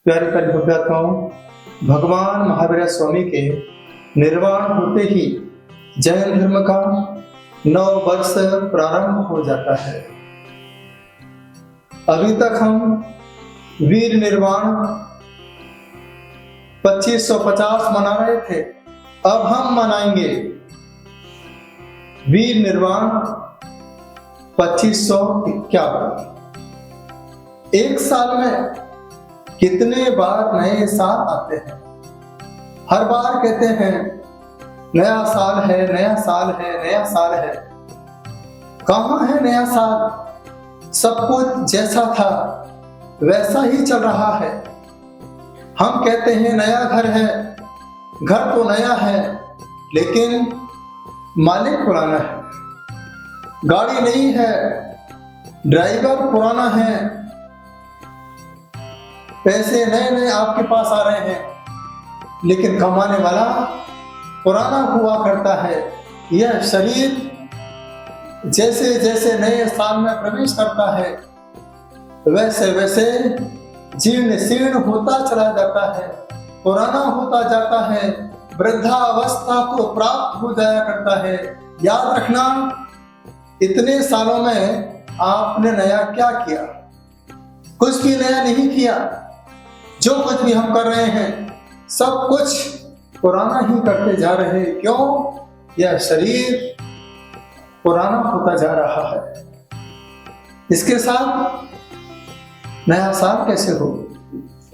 प्यारे परिभक्ताओं, भगवान महावीर स्वामी के निर्वाण होते ही जैन धर्म का नव वर्ष प्रारंभ हो जाता है। अभी तक हम वीर निर्वाण 2550 मना रहे थे, अब हम मनाएंगे वीर निर्वाण 2551। एक साल में कितने बार नए साल आते हैं। हर बार कहते हैं नया साल है, नया साल है, नया साल है। कहाँ है नया साल? सब कुछ जैसा था वैसा ही चल रहा है। हम कहते हैं नया घर है, घर तो नया है लेकिन मालिक पुराना है। गाड़ी नई है, ड्राइवर पुराना है। पैसे नए नए आपके पास आ रहे हैं लेकिन कमाने वाला पुराना हुआ करता है। यह शरीर जैसे जैसे नए साल में प्रवेश करता है वैसे वैसे जीर्ण शीर्ण होता चला जाता है, पुराना होता जाता है, वृद्धावस्था को प्राप्त हो जाया करता है। याद रखना, इतने सालों में आपने नया क्या किया? कुछ भी नया नहीं किया। जो कुछ भी हम कर रहे हैं सब कुछ पुराना ही करते जा रहे हैं। क्यों? यह शरीर पुराना होता जा रहा है। इसके साथ नया साल कैसे हो?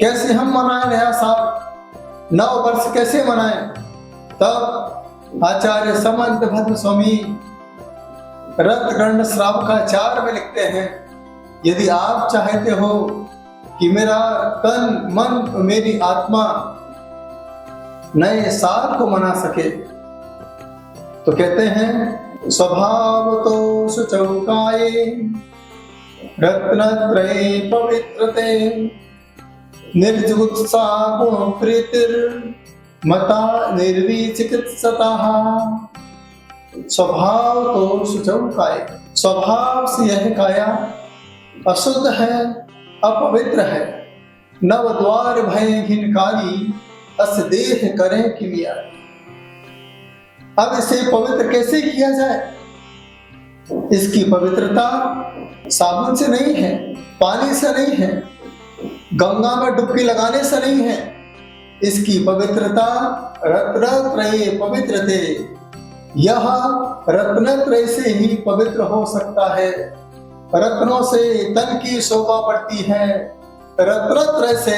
कैसे हम मनाएं नया साल? नव वर्ष कैसे मनाएं? तब आचार्य समंत भद्र स्वामी रत्नगंड श्रावकाचार्य में लिखते हैं, यदि आप चाहते हो कि मेरा तन मन मेरी आत्मा नए साल को मना सके तो कहते हैं स्वभाव तो सुचौकाये रत्नत्रये पवित्रते निर्जुगुप्सा गुण प्रीतिर मता निर्विचिकित्सतः। स्वभाव तो सुचौकाये, स्वभाव से यह काया अशुद्ध है, अपवित्र है। नव द्वार भय हिनकारी अस देह करें किलिया। अब इसे पवित्र कैसे किया जाए? इसकी पवित्रता साबुन से नहीं है, पानी से नहीं है, गंगा में डुबकी लगाने से नहीं है। इसकी पवित्रता रत्नत्रये पवित्रते। यह रत्नत्रय से ही पवित्र हो सकता है। रत्नों से तन की शोभा बढ़ती है, रत्नत्रय से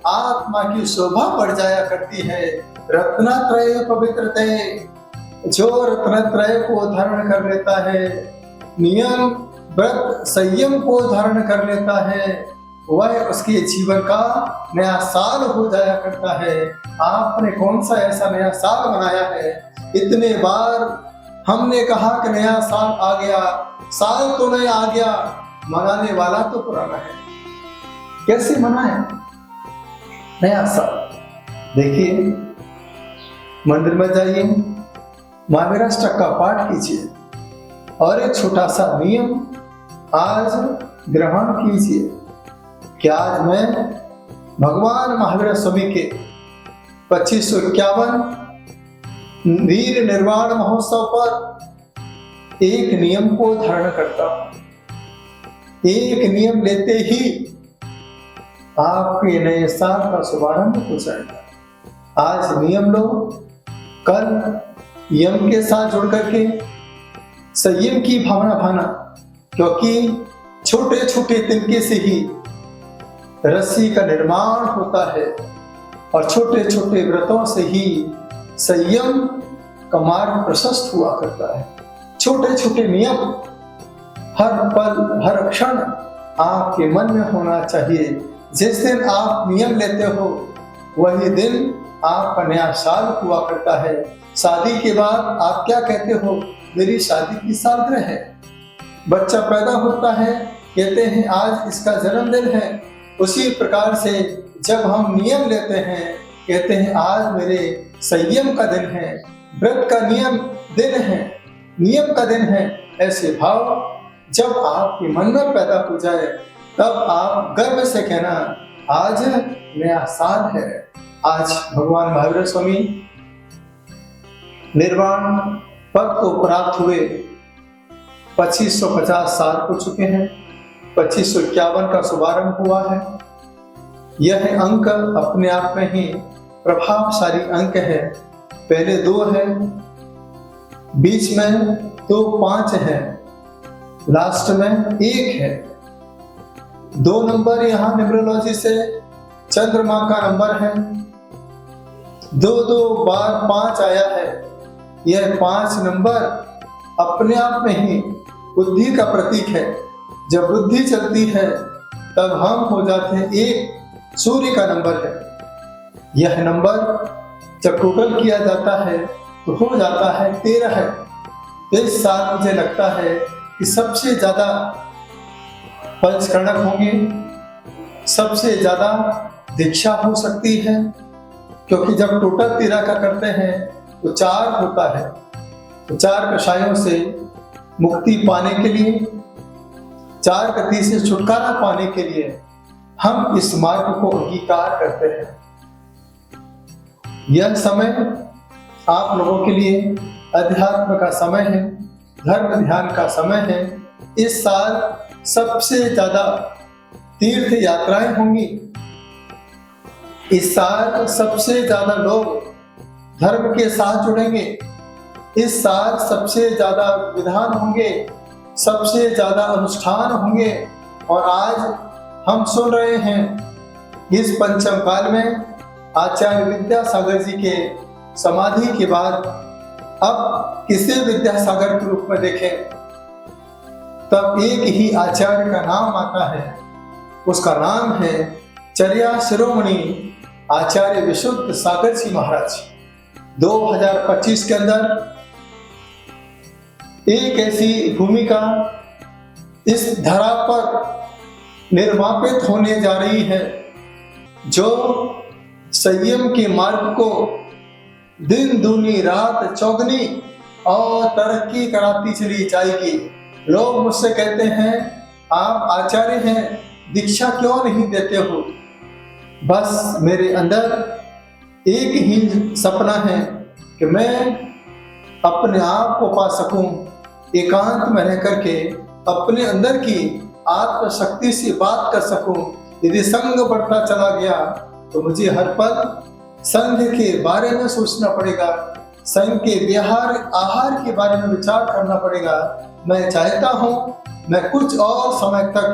आत्मा की शोभा बढ़ जाया करती है। रत्नत्रय पवित्रते। जो रत्नत्रय को धारण कर लेता है, नियम व्रत संयम को धारण कर लेता है, वह उसके जीवन का नया साल हो जाया करता है। आपने कौन सा ऐसा नया साल मनाया है? इतने बार हमने कहा कि नया साल आ गया, साल तो नया आ गया, मनाने वाला तो पुराना है। कैसे मनाए नया साल? देखिए, मंदिर में जाइए, महावीराष्टक का पाठ कीजिए और एक छोटा सा नियम आज ग्रहण कीजिए कि आज मैं भगवान महावीर स्वामी के 2551 वीर निर्वाण महोत्सव पर एक नियम को धारण करता हूं। एक नियम लेते ही आपके नए साल का शुभारंभ हो जाएगा। आज नियम लो, कल यम के साथ जुड़ करके संयम की भावना भाना, क्योंकि छोटे छोटे तिनके से ही रस्सी का निर्माण होता है और छोटे छोटे व्रतों से ही संयम का मार्ग प्रशस्त हुआ करता है। छोटे छोटे नियम हर पल हर क्षण आपके मन में होना चाहिए। जिस दिन आप नियम लेते हो वही दिन आपका नया साल हुआ करता है। शादी के बाद आप क्या कहते हो? मेरी शादी की सालगिरह है। बच्चा पैदा होता है, कहते हैं आज इसका जन्मदिन है। उसी प्रकार से जब हम नियम लेते हैं, कहते हैं आज मेरे संयम का दिन है, व्रत का नियम दिन है, नियम का दिन है। ऐसे भाव जब आपके मन में पैदा हो जाए तब आप गर्व से कहना आज नया साल है। आज भगवान महावीर स्वामी निर्वाण पद को प्राप्त हुए 2550 साल हो चुके हैं। 2551 का शुभारंभ हुआ है। यह अंक अपने आप में ही प्रभावशाली अंक है। पहले 2 है, बीच में 2 5 है, लास्ट में 1 है। 2 नंबर यहाँ न्यूमरोलॉजी से चंद्रमा का नंबर है। 2 बार 5 आया है। यह 5 नंबर अपने आप में ही बुद्धि का प्रतीक है। जब बुद्धि चलती है तब हम हो जाते हैं 1। सूर्य का नंबर है। यह नंबर जब टोटल किया जाता है तो हो जाता है 13 है। इस साल मुझे लगता है कि सबसे ज्यादा पंचकर्णक होंगे, सबसे ज्यादा दीक्षा हो सकती है, क्योंकि जब टोटल 13 का करते हैं तो 4 होता है। तो 4 कषायों से मुक्ति पाने के लिए, 4 गति से छुटकारा पाने के लिए हम इस मार्ग को अंगीकार करते हैं। यह समय आप लोगों के लिए अध्यात्म का समय है, धर्म ध्यान का समय है। इस साल सबसे ज्यादा तीर्थ यात्राएं होंगी। इस साल सबसे ज्यादा लोग धर्म के साथ जुड़ेंगे। इस साल सबसे ज्यादा विधान होंगे, सबसे ज्यादा अनुष्ठान होंगे। और आज हम सुन रहे हैं इस पंचम काल में आचार्य विद्यासागर जी के समाधि के बाद अब किसे विद्यासागर के रूप में देखें तब एक ही आचार्य का नाम आता है। उसका नाम है चर्या शिरोमणि आचार्य विशुद्ध सागर जी महाराज। 2025 के अंदर एक ऐसी भूमिका इस धरा पर निर्वापित होने जा रही है जो संयम के मार्ग को दिन दूनी रात चौगनी और तरक्की कराती चली जाएगी। लोग मुझसे कहते हैं आप आचार्य हैं, दीक्षा क्यों नहीं देते हो? बस मेरे अंदर एक ही सपना है कि मैं अपने आप को पा सकूं, एकांत में रह करके अपने अंदर की आत्मशक्ति से बात कर सकूं। यदि संग बढ़ता चला गया तो मुझे हर पल संघ के बारे में सोचना पड़ेगा, संघ के विहार आहार के बारे में विचार करना पड़ेगा। मैं चाहता हूं मैं कुछ और समय तक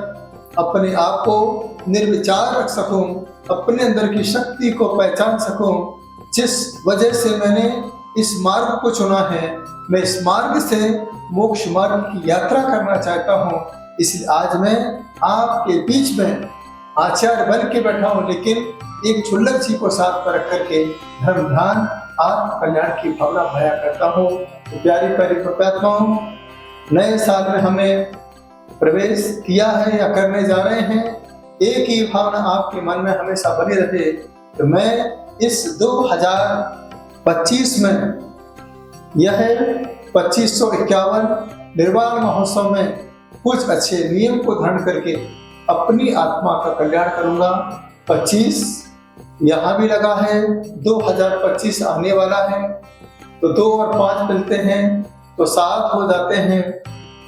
अपने आप को निर्विचार रख सकूं, अपने अंदर की शक्ति को पहचान सकूं। जिस वजह से मैंने इस मार्ग को चुना है, मैं इस मार्ग से मोक्ष मार्ग की यात्रा करना चाहता हूं। इसलिए आज मैं आपके बीच में आचार्य बन के बैठा हूं, लेकिन एक क्षुल्लक जी को साथ पर रख करके धर्म ध्यान आत्म कल्याण की भावना भया करता हूँ। तो प्यारी परिपक्वात्माओं, नए साल में हमने प्रवेश किया है या करने जा रहे हैं। एक ही भावना आपके मन में हमेशा बनी रहे तो मैं इस 2025 में यह 2551 निर्वाण महोत्सव में कुछ अच्छे नियम को धारण करके अपनी आत्मा का कल्याण करूंगा। 25 यहाँ भी लगा है, 2025 आने वाला है, तो 2 और 5 मिलते हैं तो 7 हो जाते हैं।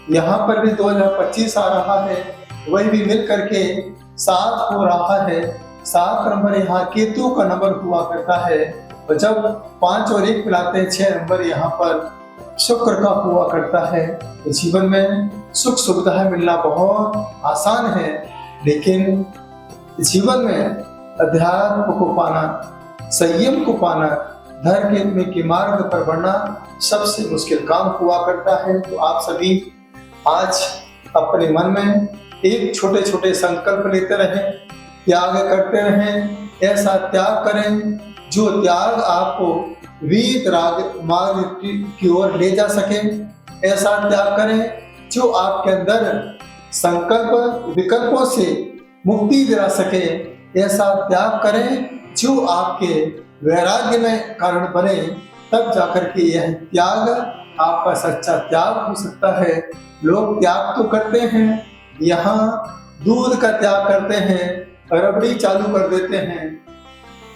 यहाँ पर भी 2025 आ रहा है, वही भी मिल करके 7 हो रहा है। 7 नंबर यहाँ केतु का नंबर हुआ करता है, और जब 5 और 1 मिलाते हैं 6 नंबर यहाँ पर शुक्र का हुआ करता है। तो जीवन में सुख सुविधाएं मिलना बहुत आसान है, लेकिन जीवन में अध्यात्म को पाना, संयम को पाना, धर्म के मार्ग पर बढ़ना सबसे मुश्किल काम हुआ करता है। तो आप सभी आज अपने मन में एक छोटे छोटे संकल्प लेते रहें, त्याग करते रहें। ऐसा त्याग करें जो त्याग आपको वीत राग मार्ग की ओर ले जा सके। ऐसा त्याग करें जो आपके अंदर संकल्प विकल्पों से मुक्ति दिला सके। ऐसा त्याग करें जो आपके वैराग्य में कारण बने, तब जाकर के यह त्याग आपका सच्चा त्याग हो सकता है। लोग त्याग तो करते हैं, यहाँ दूध का त्याग करते हैं, रबड़ी चालू कर देते हैं,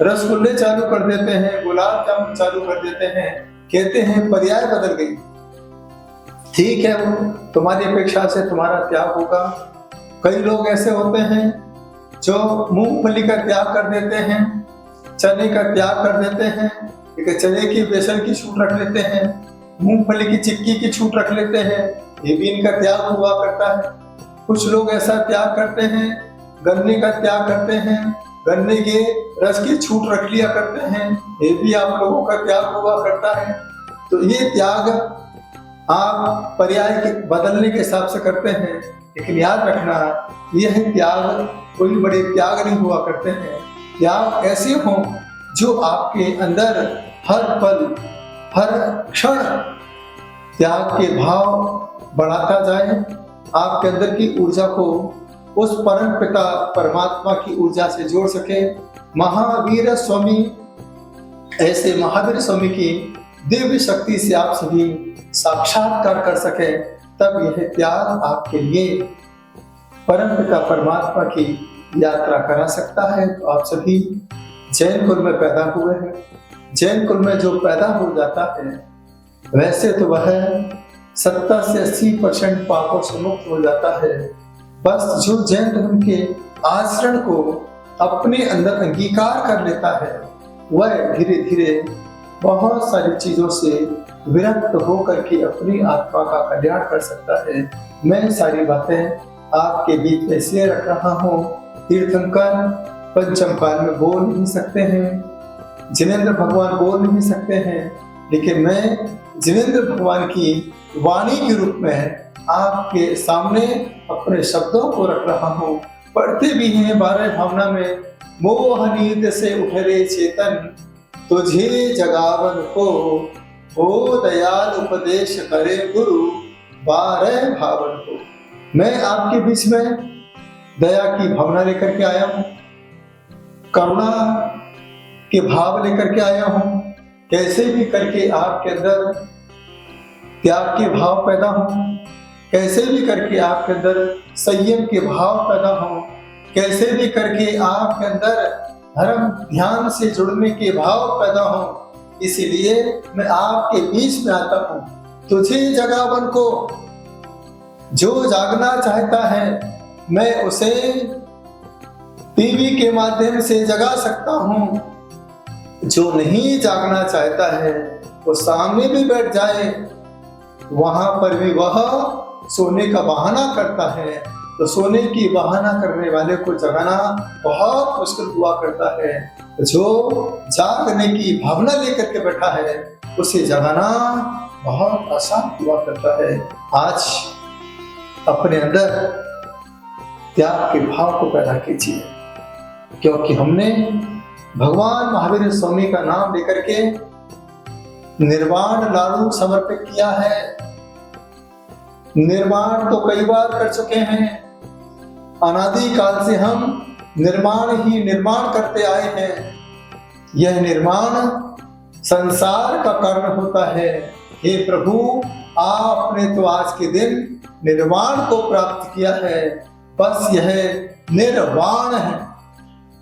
रसगुल्ले चालू कर देते हैं, गुलाब जामुन चालू कर देते हैं, कहते हैं पर्याय बदल गई। ठीक है, वो तुम्हारी अपेक्षा से तुम्हारा त्याग होगा। कई लोग ऐसे होते हैं जो मूंगफली का त्याग कर देते हैं, चने का त्याग कर देते हैं, चने की बेसन की छूट रख लेते हैं, मूंगफली की चिक्की की छूट रख लेते हैं, ये भी इनका त्याग हुआ करता है। कुछ लोग ऐसा त्याग करते हैं, गन्ने का त्याग करते हैं, गन्ने के रस की छूट रख लिया करते हैं, ये भी आप लोगों का त्याग हुआ करता है। तो ये त्याग आप पर्याय के बदलने के हिसाब से करते हैं, लेकिन याद रखना यह त्याग कोई बड़े त्याग नहीं हुआ करते हैं। त्याग ऐसे हों जो आपके अंदर हर पल हर क्षण त्याग के भाव बढ़ाता जाए, आपके अंदर की ऊर्जा को उस परम पिता परमात्मा की ऊर्जा से जोड़ सके। महावीर स्वामी, ऐसे महावीर स्वामी की दिव्य शक्ति से आप सभी साक्षात्कार कर सके, तब यह त्याग आपके लिए परम पिता परमात्मा की यात्रा करा सकता है। तो आप सभी जैन कुल में पैदा हुए हैं, जैन कुल में जो पैदा हो जाता है वैसे तो वह 70 से 80% पापों से मुक्त हो जाता है। बस जो जैन धर्म के आचरण को अपने अंदर अंगीकार कर लेता है वह धीरे धीरे बहुत सारी चीजों से विरक्त होकर के अपनी आत्मा का कल्याण कर सकता है। मैं सारी बातें आपके बीच में इसलिए रख रहा हूँ, तीर्थंकर पंचम काल में बोल नहीं सकते हैं, जिनेंद्र भगवान बोल नहीं सकते हैं, लेकिन मैं जिनेंद्र भगवान की वाणी के रूप में आपके सामने अपने शब्दों को रख रहा हूँ। पढ़ते भी हैं 12 भावना में, मोह नींद से उठे रे चेतन, तुझे जगावन को हो दयाल उपदेश करे गुरु 12 भावन को। मैं आपके बीच में दया की भावना लेकर के आया हूँ, करुणा के भाव लेकर के आया हूँ। कैसे भी करके आपके अंदर त्याग के भाव पैदा हो, कैसे भी करके आपके अंदर संयम के भाव पैदा हो, कैसे भी करके आपके अंदर धर्म ध्यान से जुड़ने के भाव पैदा हो। इसीलिए मैं आपके बीच में आता हूँ। तुझे जगावन को, जो जागना चाहता है मैं उसे टीवी के माध्यम से जगा सकता हूँ, जो नहीं जागना चाहता है वो सामने भी बैठ जाए, वहां पर भी वह सोने का बहाना करता है। तो सोने की बहाना करने वाले को जगाना बहुत मुश्किल हुआ करता है। जो जागने की भावना लेकर के बैठा है उसे जगाना बहुत आसान हुआ करता है। आज अपने अंदर त्याग के भाव को पैदा कीजिए, क्योंकि हमने भगवान महावीर स्वामी का नाम लेकर के निर्वाण लाडू समर्पित किया है। निर्माण तो कई बार कर चुके हैं, अनादि काल से हम निर्माण ही निर्माण करते आए हैं। यह निर्माण संसार का कारण होता है। हे प्रभु, आपने तो आज के दिन निर्वाण को प्राप्त किया है, बस यह निर्वाण है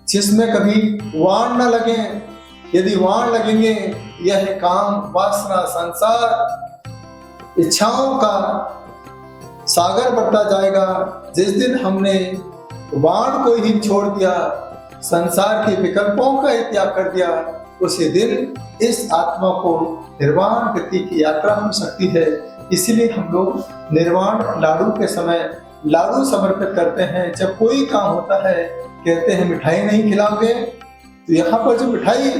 जिसमें कभी वाण न लगे। यदि वाण लगेंगे यह काम वासना संसार इच्छाओं का सागर बढ़ता जाएगा। जिस दिन हमने वाण को ही छोड़ दिया, संसार के विकल्पों का त्याग कर दिया, उसी दिन इस आत्मा को निर्वाण गति की यात्रा हो सकती है। इसीलिए हम लोग निर्वाण लाडू के समय लाडू समर्पित करते हैं। जब कोई काम होता है कहते हैं मिठाई नहीं खिलाओगे, तो यहाँ पर जो मिठाई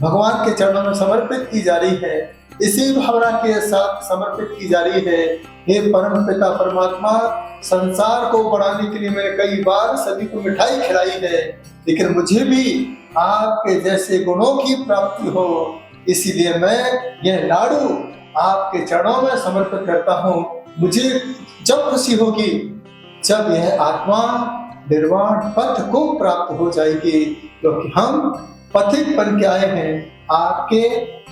भगवान के चरणों में समर्पित की जा रही है, इसी भावना के साथ समर्पित की जा रही है। हे परम पिता परमात्मा, संसार को बढ़ाने के लिए मैंने कई बार सभी को मिठाई खिलाई है, लेकिन मुझे भी आपके जैसे गुणों की प्राप्ति हो, इसीलिए मैं यह लाडू आपके चरणों में समर्पित करता हूँ। मुझे जब खुशी होगी जब यह आत्मा निर्वाण पथ को प्राप्त हो जाएगी, क्योंकि हम पथिक बन के आए हैं आपके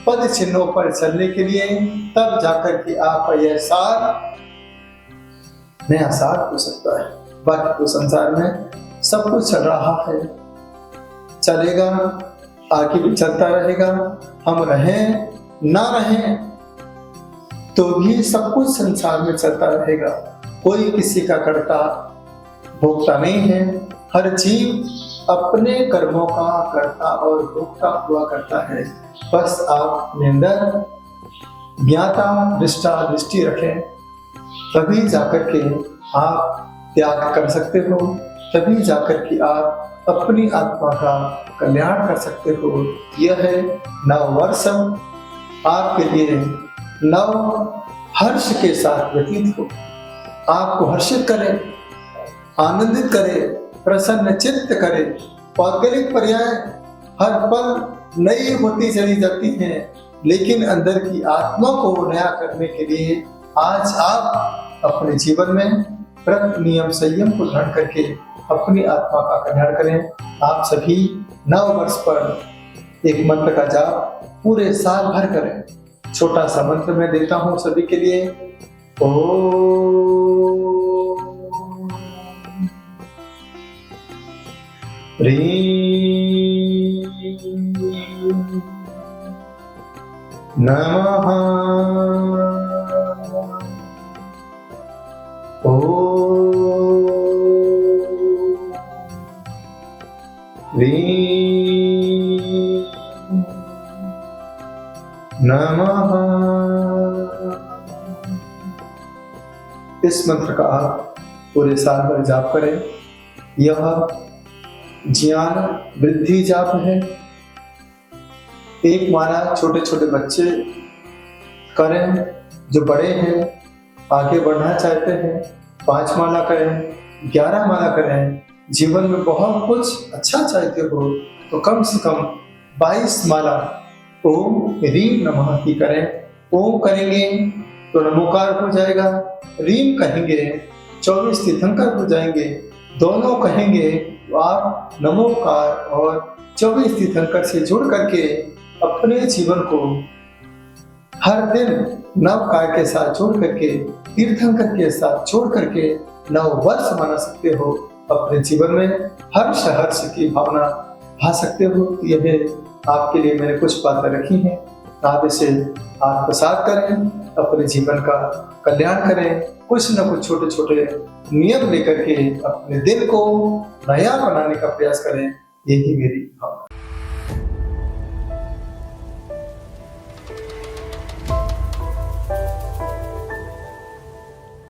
पद चिन्हों पर चलने के लिए। तब जाकर के आपका यह साथ नया साथ हो सकता है। बाकी तो संसार में सब कुछ चल रहा है, चलेगा, आगे भी चलता रहेगा। हम रहें ना रहें तो भी सब कुछ संसार में चलता रहेगा। कोई किसी का कर्ता भोक्ता नहीं है। हर जीव अपने कर्मों का कर्ता और भोक्ता हुआ करता है। बस आप अपने अंदर ज्ञाता दृष्टा दृष्टि रखें, तभी जाकर के आप त्याग कर सकते हो, तभी जाकर के आप अपनी आत्मा का कल्याण कर सकते हो। यह है नव वर्ष आपके लिए नव हर्ष के साथ व्यतीत हो, आपको हर्षित करे, आनंदित करे, प्रसन्न चित्त करे। पौद्गलिक पर्याय हर पल नई होती चली जाती हैं, लेकिन अंदर की आत्मा को नया करने के लिए आज आप अपने जीवन में व्रत नियम संयम को धारण करके अपनी आत्मा का कल्याण करें। आप सभी नव वर्ष पर एक मंत्र का जाप पूरे साल भर करें। छोटा सा मंत्र मैं देता हूं सभी के लिए। ओम ह्रीं नमः। ओम ह्रीं नमः। इस मंत्र का आप पूरे साल भर जाप करें। यह ज्ञान वृद्धि जाप है। एक माला छोटे छोटे बच्चे करें, जो बड़े हैं आगे बढ़ना चाहते हैं 5 माला करें, 11 माला करें। जीवन में बहुत कुछ अच्छा चाहते हो तो कम से कम 22 माला ओम ह्रीं नमः की करें। ओम करेंगे तो नमोकार हो जाएगा, ह्रीं कहेंगे 24 तीर्थंकर हो जाएंगे, दोनों कहेंगे तो आप नमोकार और 24 तीर्थंकर से जुड़ करके अपने जीवन को हर दिन नव काय के साथ जोड़ करके, तीर्थंकर के साथ जोड़ करके नव वर्ष मना सकते हो। अपने जीवन में हर्ष हर्ष की भावना भा सकते हो। यह आपके लिए मैंने कुछ बातें रखी हैं, आप इसे आत्मसात करें, अपने जीवन का कल्याण करें। कुछ न कुछ छोटे छोटे नियम लेकर के अपने दिल को नया बनाने का प्रयास करें। यही मेरी भावना।